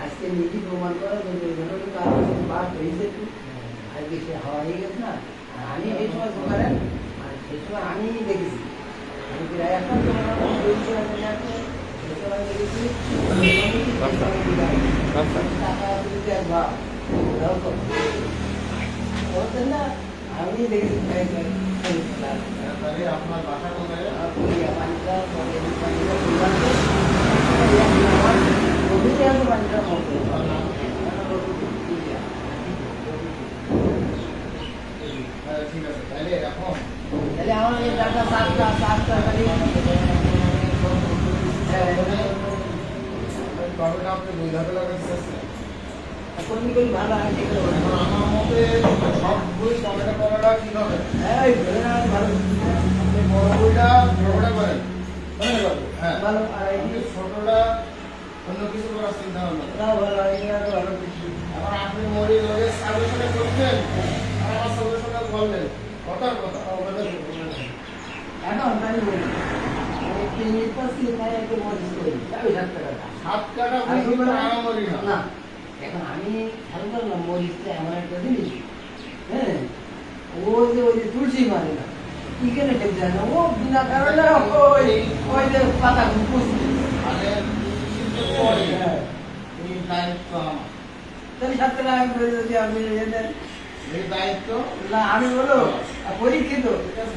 আজকে নিজে প্রমাণ করা বাস হয়েছে আজকে সে হাওয়া হয়ে গেছে না। আমি এই সময় দোকানেন আর সেই সময় আমি দেখেছি আমি প্রায় একটা না আমি দেখেছি আপনার বাসা কোথায়? ঠিক আছে, তাহলে এখন তাহলে আমার এই টাকা সাতটা কতটা আপনি দুই ধাপে লাগাতে চাচ্ছেন? কর্মী করি ভালো হয় এখন আমার মতে সব বই টমেটো করাটা কি হবে? ভালো আপনি বড় বইটা ছোটটা করেন। হ্যাঁ, ভালো আর আপনি ছোটটা অন্য কিছু করার চিন্তা ভাবনা করেন। ভালো ভালো কিছু এখন আপনি মরিচ ওদের সাজেশনে করছেন আর আমার সাজেশনে বললেন কথার কথা। এখন আমি বলি একটি নির্বাচনী তাই একটু মজুদ করি আমি 7 টাকা হাত কাটা বুঝি না আরামরি না। না এখন আমি খেয়াল করলাম মরিচটা এমন একটা জিনিস, হ্যাঁ ওই যে তুলসী মানে না কি কেন ঠিক যায় না ও বিনা কারণে ওই যে পাতা পুষছে মানে পরে এই দায়িত্ব আমার। তাহলে 7 টাকা আমি করে যদি আপনি এই দায়িত্ব না আমি বলো পরীক্ষিত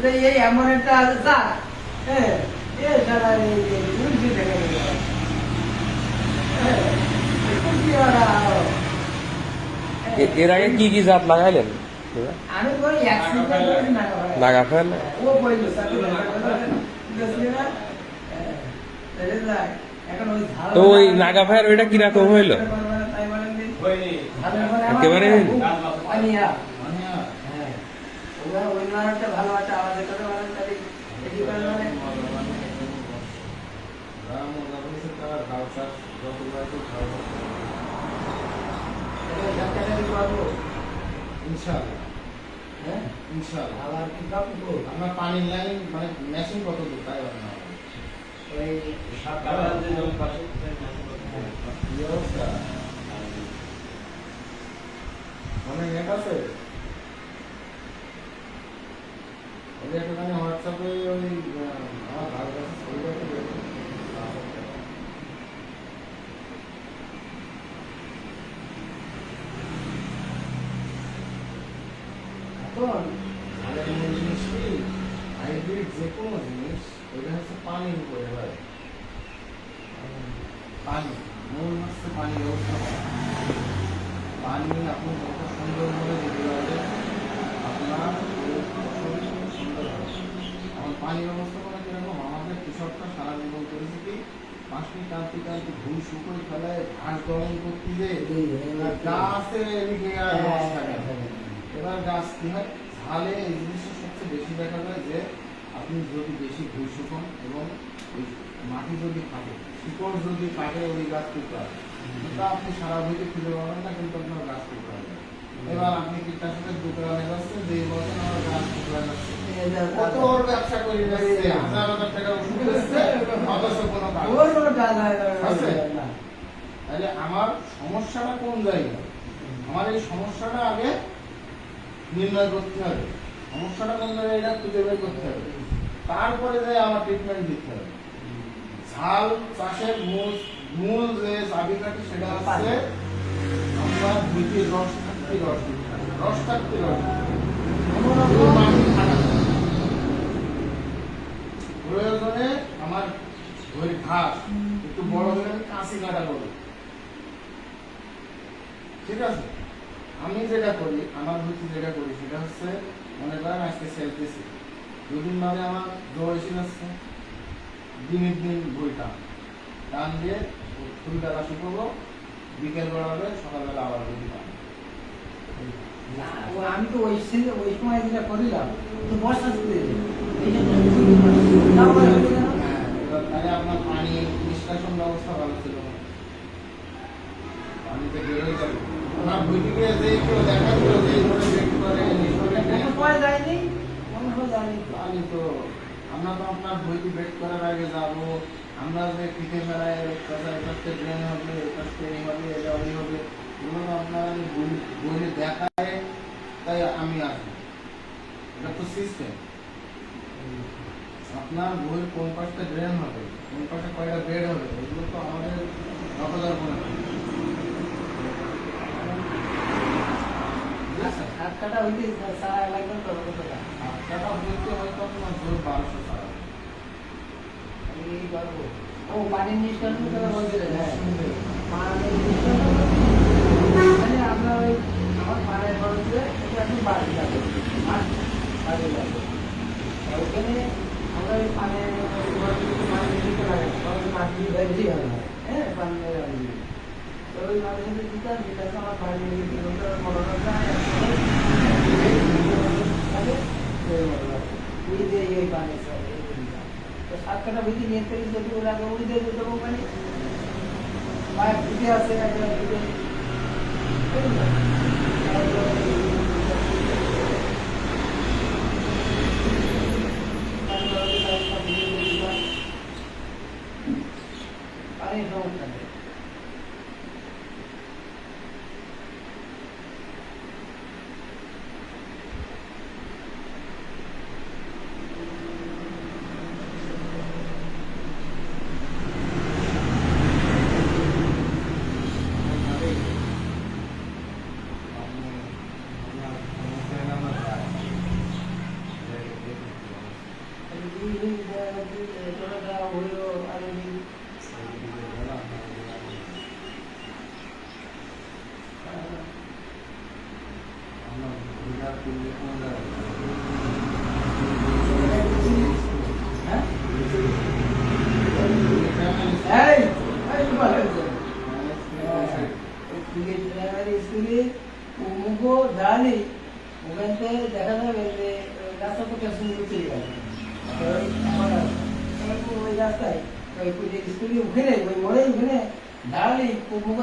যে এই এমন একটা আছে স্যার, হ্যাঁ এ সারা এই তুলসী থেকে এর আগে কি কি জাত লাগাইলেন? আমি বলি নাগা ফেল ও বললো এখন ওই তো ওই নাগা ফায়ার ওইটা কিরকম হইলো? একেবারে ভালো একটা আওয়াজ করে ইনশাআল্লাহ, হ্যাঁ ইনশাআল্লাহ। আবার কি পাবো আপনার পানির লাইন মানে মেশিন কত দূর তাই বানানো হবে? ওই কি অবস্থা? মানে নেট আছে? ওই একটুখানি হোয়াটসঅ্যাপে ওই আমার ভাই কাছে ছবিটা একটু দেখুন। এখন আর এমন জিনিস কি হাইব্রিড যে কোনো জিনিস ওইটা হচ্ছে পানির উপরে হয়। পানি মূল হচ্ছে পানি ব্যবস্থা করা। পানি আপনি যত সুন্দর করে দিতে পারবেন আপনার ওই ফসল সুন্দর হবে। আমার পানি ব্যবস্থাপনা কিরকম? আমাদের কৃষকরা সারা জীবন করেছে কি মাসটি টানতে টানতে ভুল শুকোয় ফেলায় ঘাস দমন করতে যে গাছের এদিকে আর রস থাকে না। এবার গাছ কি হয় ঝালে এই জিনিসটা সবচেয়ে বেশি দেখা যায় যে আপনি যদি বেশি ভুল শুকন এবং ওই মাটি যদি কাটে শিকড় যদি কাটে ওই গাছ টুকরা তা আপনি সারা বইতে খুঁজে পাবেন না, কিন্তু আপনার গাছ টুকরা যাবে। এবার আপনি কীটনাশকের দোকানে যাচ্ছেন যে বলছেন আমার গাছ টুকরা যাচ্ছে কত ওর ব্যবসা করে যাচ্ছে, হাজার হাজার টাকা ওষুধ দিচ্ছে অথচ কোনো কাজ আছে। তাহলে আমার সমস্যাটা কোন জায়গায়? আমার এই সমস্যাটা আগে নির্ণয় করতে হবে। সমস্যাটা কোন জায়গায় এটা খুঁজে বের করতে হবে, তারপরে যে আমার ট্রিটমেন্ট দিতে হবে। ঝাল চাষের মূল যে চাবিকাঠি সেটা হচ্ছে আমরা দুইটি রস থাকতে রস দিতে হবে। রস থাকতে রস প্রয়োজনে আমার ওই ঘাস একটু বড় হলে আমি কাঁচি কাটা করবো, ঠিক আছে? আমি যেটা করি আমার ভূতি যেটা করি সেটা হচ্ছে মনে করেন আজকে সেলতেছি দুদিন বাদে আমার জ্বর এসে যাচ্ছে, দিনের দিন বইটা টান দিয়ে ফুলবেলা শুকোবো, বিকেল বেলা হবে, সকালবেলা আবার বই টান। আমি তো ওই সময় যেটা করিলাম তো বর্ষা শুরু তাহলে আপনার পানি নিষ্কাশন ব্যবস্থা ভালো ছিল না, পানিতে বেরোয় যাবে। ওনার বইটিকে যে কেউ দেখা দিল যে এইভাবে বের করে পরে যায়নি যায়নি পানি তো আমরা তো আপনার বইটি বেড করার আগে যাবো, আমরা যে পিঠে ফেলায় এটাতে ড্রেন হবে, এটাতে এই হবে, এটা ওই হবে, এগুলো তো আপনার আমি বইয়ে দেখায়, তাই আমি আসবো। এটা তো সিস্টেম। আপনার বইয়ের কোন পাশটা ড্রেন হবে, কোন পাশে কয়টা বেড হবে, এগুলো তো আমাদের নকদার কোনো হাত কাটা হইতে সারা লাগবে তো কত টাকা? আপনারা বলতে হয়তো আপনার জোর 1200 টাকা। আমি এই পারবো। ও পানির নিষ্কাশন কথা বলছিলেন, হ্যাঁ। পানির মানে আপনার ওই আমার পানের খরচে এটা একটু বাড়ি যাবে, বাড়ি যাবে। ওইখানে আমরা ওই পানের পানি দিতে লাগে, তখন মাটি বেশি হবে, হ্যাঁ, পানের তো ওই মাঝে সাথে দিতাম, দিতে আমার পানি মোটর যায় ওই যে এই পানি তো 7 কাটা ভিতরে নিয়ে থেকে যদি লাগে ওই দিয়ে দিতে কোম্পানি পাইপ দিতে আছে একটা দিতে পানি সমস্যা নেই। দেখা যাবে যে রাস্তা তো কেসন চলে গেছে ওই রাস্তায় ওই স্কুলে ওখানে ওই মোড়ে ওখানে দাঁড়ালেই মুখ